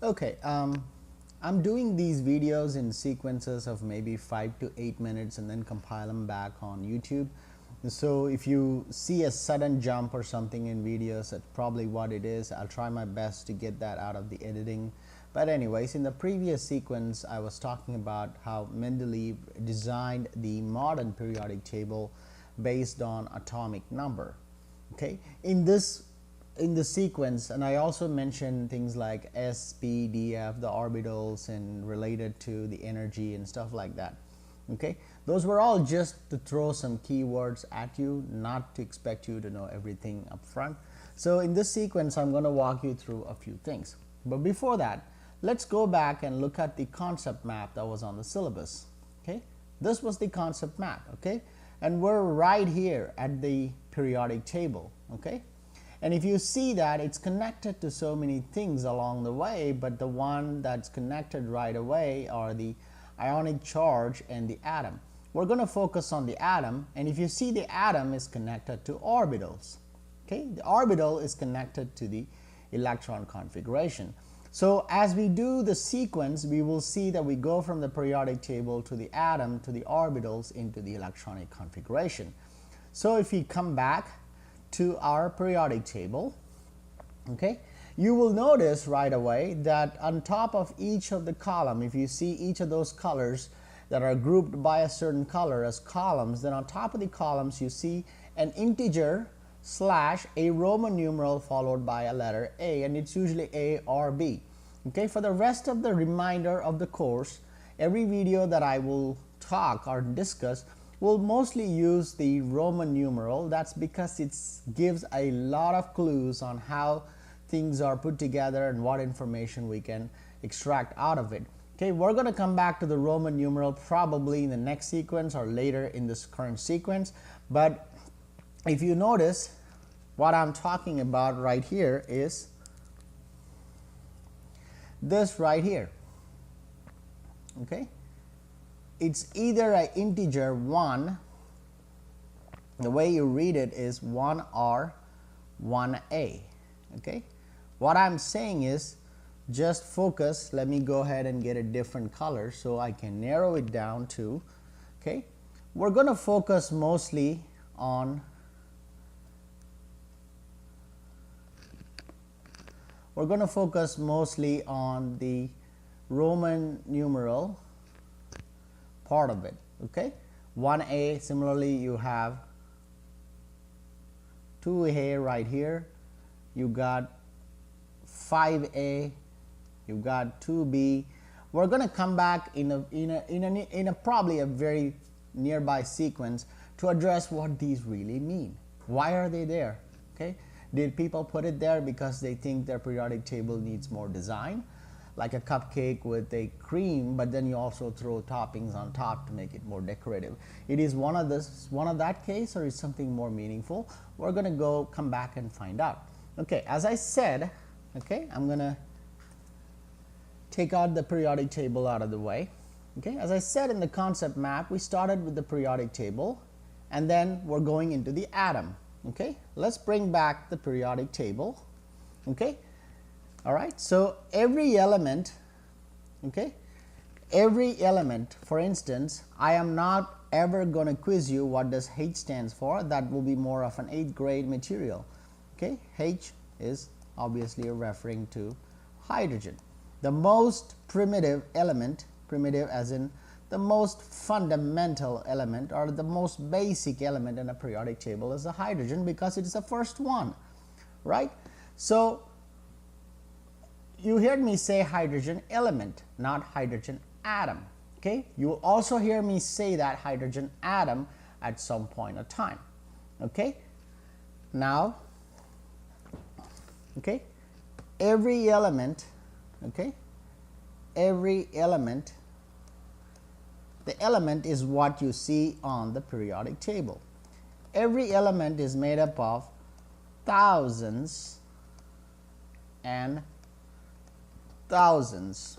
Okay, I'm doing these videos in sequences of maybe 5 to 8 minutes and then compile them back on YouTube. So if you see a sudden jump or something in videos, that's probably what it is. I'll try my best to get that out of the editing. But anyways, in the previous sequence, I was talking about how Mendeleev designed the modern periodic table based on atomic number. Okay, in the sequence, and I also mentioned things like S, P, D, F, the orbitals, and related to the energy and stuff like that. Okay, those were all just to throw some keywords at you, not to expect you to know everything up front. So in this sequence, I'm going to walk you through a few things. But before that, let's go back and look at the concept map that was on the syllabus. Okay, this was the concept map. Okay, and we're right here at the periodic table. Okay, and if you see that it's connected to so many things along the way, but the one that's connected right away are the ionic charge and the atom. We're going to focus on the atom, and if you see, the atom is connected to orbitals. Okay, the orbital is connected to the electron configuration. So as we do the sequence, we will see that we go from the periodic table to the atom to the orbitals into the electronic configuration. So if we come back to our periodic table, okay, you will notice right away that on top of each of the column, if you see each of those colors that are grouped by a certain color as columns, then on top of the columns you see an integer slash a Roman numeral followed by a letter A, and it's usually A or B. Okay, for the rest of the remainder of the course, every video that I will talk or discuss will mostly use the Roman numeral. That's because it gives a lot of clues on how things are put together and what information we can extract out of it. Okay, we're going to come back to the Roman numeral probably in the next sequence or later in this current sequence. But if you notice, what I'm talking about right here is this right here. Okay, it's either an integer 1, the way you read it is 1R 1A. Okay, what I'm saying is just focus. Let me go ahead and get a different color so I can narrow it down to, okay, we're going to focus mostly on the Roman numeral part of it. Okay, 1A, similarly you have 2A right here, you got 5A, you got 2B. We're going to come back in a probably a very nearby sequence to address what these really mean. Why are they there? Okay, did people put it there because they think their periodic table needs more design, like a cupcake with a cream, but then you also throw toppings on top to make it more decorative? It is one of that case, or is something more meaningful? We're going to come back and find out. Okay, as I said, okay, I'm going to take out the periodic table out of the way. Okay, as I said, in the concept map, we started with the periodic table, and then we're going into the atom. Okay, let's bring back the periodic table. Okay, all right, so every element, okay, for instance, I am not ever going to quiz you what does H stands for. That will be more of an 8th grade material. Okay, H is obviously referring to hydrogen, the most primitive element, primitive as in the most fundamental element or the most basic element in a periodic table is the hydrogen, because it is the first one, right? So you heard me say hydrogen element, not hydrogen atom. Okay, you will also hear me say that hydrogen atom at some point of time. Okay, now, okay, every element, okay, the element is what you see on the periodic table. Every element is made up of thousands and thousands,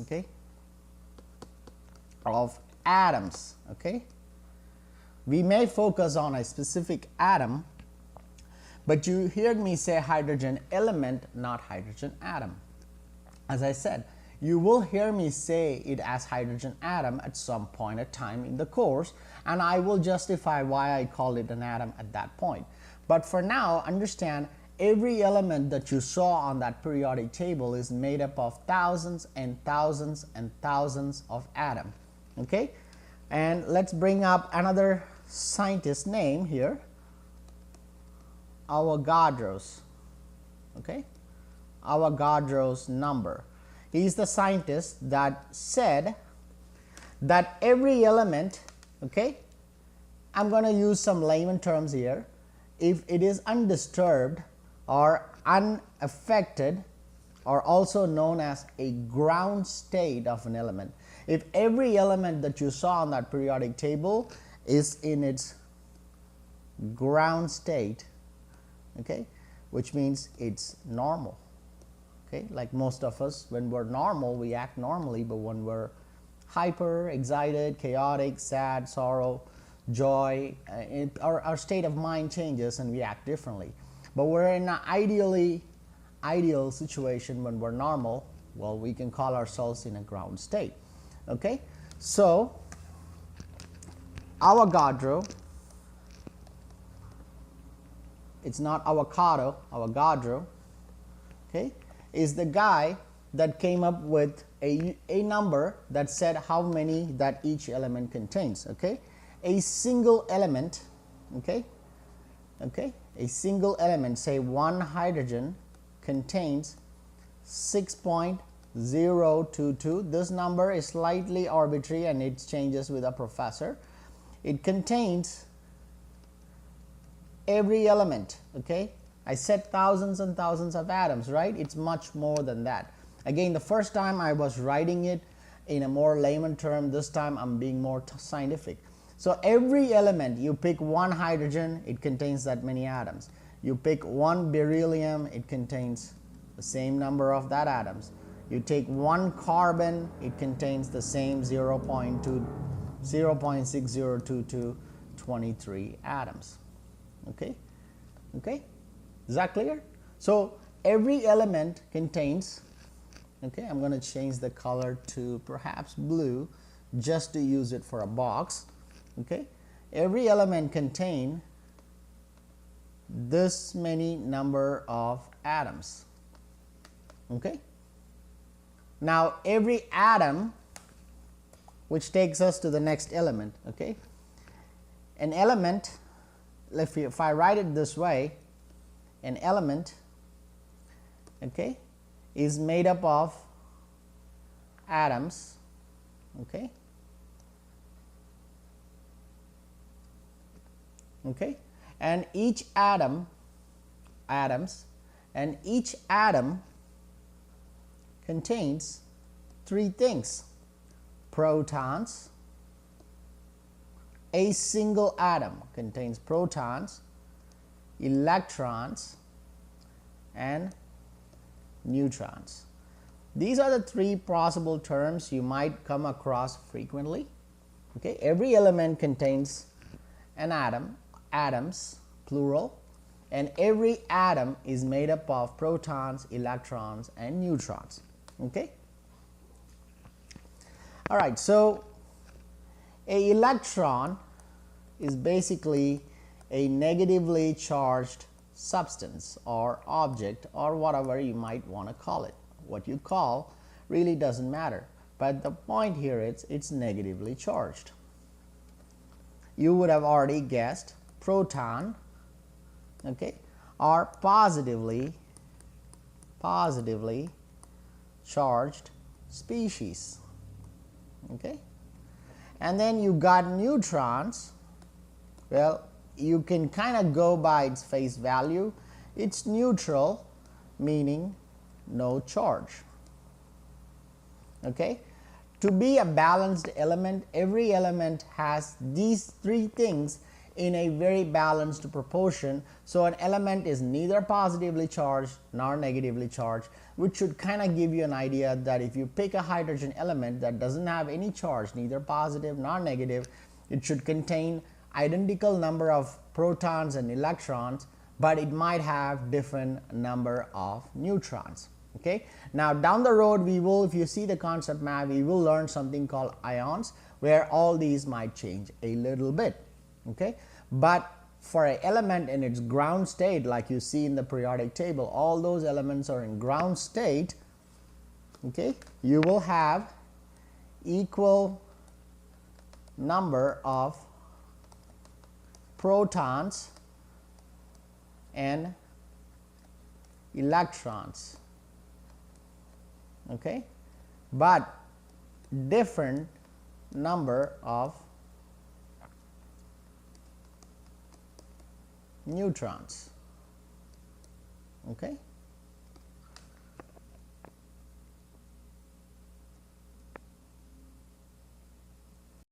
okay, of atoms. Okay, we may focus on a specific atom, but you heard me say hydrogen element, not hydrogen atom. As I said, you will hear me say it as hydrogen atom at some point of time in the course, and I will justify why I call it an atom at that point. But for now, understand every element that you saw on that periodic table is made up of thousands and thousands and thousands of atoms. Okay? And let's bring up another scientist name here, Avogadro's. Okay? Avogadro's number. He is the scientist that said that every element, okay, I'm going to use some layman terms here, if it is undisturbed or unaffected, or also known as a ground state of an element. If every element that you saw on that periodic table is in its ground state, okay, which means it's normal. Okay, like most of us, when we're normal, we act normally, but when we're hyper, excited, chaotic, sad, sorrow, joy, our state of mind changes and we act differently. But we're in an ideal situation when we're normal, well, we can call ourselves in a ground state. Okay, so Avogadro, it's not avocado, Avogadro, okay, is the guy that came up with a number that said how many that each element contains. Okay, a single element, okay, a single element, say one hydrogen, contains 6.022. This number is slightly arbitrary and it changes with a professor. It contains every element. Okay, I said thousands and thousands of atoms, right? It's much more than that. Again, the first time I was writing it in a more layman term, this time I'm being more scientific. So every element, you pick one hydrogen, it contains that many atoms. You pick one beryllium, it contains the same number of that atoms. You take one carbon, it contains the same 0.602223 atoms. Okay, is that clear? So every element contains, okay, I'm going to change the color to perhaps blue just to use it for a box. Okay, every element contains this many number of atoms. Okay, now every atom, which takes us to the next element. Okay, an element, if I write it this way, an element, okay, is made up of atoms. Okay, and each atom contains three things: protons. A single atom contains protons, electrons, and neutrons. These are the three possible terms you might come across frequently. Okay, every element contains an atom, atoms plural, and every atom is made up of protons, electrons, and neutrons. Okay, all right, so a electron is basically a negatively charged substance or object or whatever you might want to call it. What you call really doesn't matter, but the point here is it's negatively charged. You would have already guessed proton, okay, are positively charged species. Okay, and then you got neutrons. Well, you can kind of go by its face value. It's neutral, meaning no charge. Okay, to be a balanced element, every element has these three things in a very balanced proportion. So an element is neither positively charged nor negatively charged, which should kind of give you an idea that if you pick a hydrogen element that doesn't have any charge, neither positive nor negative, it should contain identical number of protons and electrons, but it might have different number of neutrons. Okay. Now down the road we will, if you see the concept map, we will learn something called ions, where all these might change a little bit. Okay. But for an element in its ground state, like you see in the periodic table, all those elements are in ground state. Okay. You will have equal number of protons and electrons, okay, but different number of neutrons. Okay.